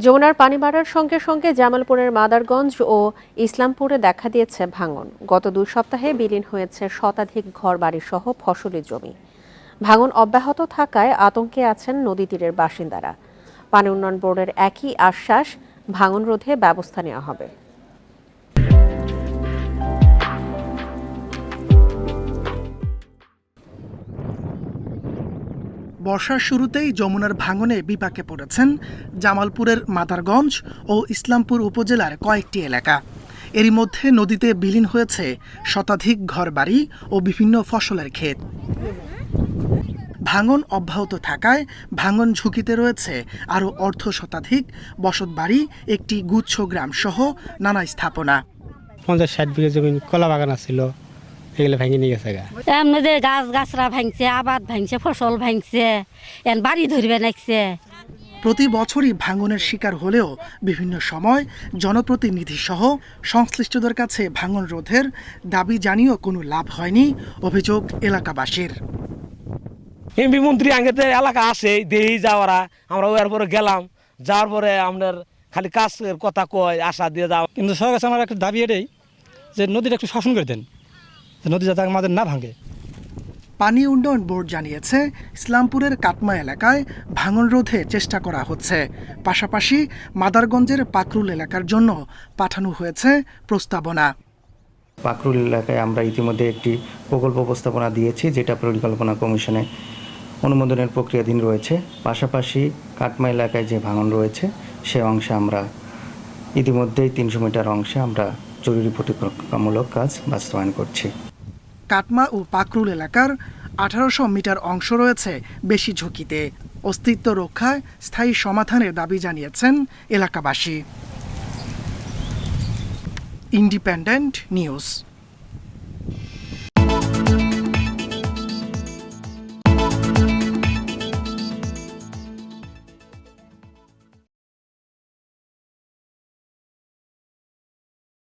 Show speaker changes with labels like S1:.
S1: যমুনার পানি বাড়ার সঙ্গে সঙ্গে জামালপুরের মাদারগঞ্জ ও ইসলামপুরে দেখা দিয়েছে ভাঙন। গত 2 সপ্তাহে বিলীন হয়েছে শতাধিক ঘরবাড়ি সহ ফসলি জমি। ভাঙন অব্যাহত থাকায় আতঙ্কে আছেন নদী তীরের বাসিন্দারা। পানি উন্নয়ন বোর্ডের একই আশ্বাস, ভাঙন রোধে ব্যবস্থা নেওয়া হবে।
S2: বর্ষার শুরুতেই যমুনার ভাঙনে বিপাকে পড়েছেন জামালপুরের মাদারগঞ্জ ও ইসলামপুর উপজেলার কয়েকটি এলাকা। এরই মধ্যে নদীতে বিলীন হয়েছে শতাধিক ঘরবাড়ি ও বিভিন্ন ফসলের ক্ষেত। ভাঙন অব্যাহত থাকায় ভাঙন ঝুঁকিতে রয়েছে আরও অর্ধশতাধিক বসতবাড়ি, একটি গুচ্ছ গ্রাম সহ নানা স্থাপনা।
S3: 50-60 বিঘা জমি কলা বাগান ছিল, এগুলো ভেঙে নিয়ে গেছে।
S4: এমনি গাছ গাছরা ভাঙছে, আবাদ ভাঙছে, ফসল ভাঙছে, এন বাড়ি ধরবে নাকছে।
S2: প্রতি বছরই ভাঙনের শিকার হলেও বিভিন্ন সময় জনপ্রতিনিধি সহ সংশ্লিষ্টদের কাছে ভাঙন রোধের দাবি জানিয়েও কোনো লাভ হয়নি, অভিযোগ এলাকাবাসীর।
S5: এমপি মন্ত্রী আগে এলাকা আসে দেই যাওয়ারা, আমরা ওর পরে গেলাম, যাওয়ার পরে আমাদের খালি কাজের কথা কয়, আশা দিয়ে যাও।
S3: কিন্তু সবার কাছে আমার একটা দাবি এটাই যে নদীটা একটু শাসন করে দেন, নদী যাতে আমাদের না ভাঙে।
S2: পানি উন্নয়ন বোর্ড জানিয়েছে, ইসলামপুরের কাটমা এলাকায় ভাঙন রোধে চেষ্টা করা হচ্ছে। পাশাপাশি মাদারগঞ্জের পাকরুল এলাকার জন্য পাঠানো হয়েছে প্রস্তাবনা।
S6: পাকরুল এলাকায় আমরা ইতিমধ্যে একটি প্রকল্প প্রস্তাবনা দিয়েছি, যেটা পরিকল্পনা কমিশনে অনুমোদনের প্রক্রিয়াধীন রয়েছে। পাশাপাশি কাটমা এলাকায় যে ভাঙন রয়েছে সে অংশে আমরা ইতিমধ্যেই 300 মিটার অংশে আমরা জরুরি প্রতিরক্ষামূলক কাজ বাস্তবায়ন করছি।
S2: কাটমা ও পাকরুল এলাকার 1800 মিটার অংশ রয়েছে বেশি ঝুঁকিতে। অস্তিত্ব রক্ষায় স্থায়ী সমাধানের দাবি জানিয়েছেন এলাকাবাসী। Independent news.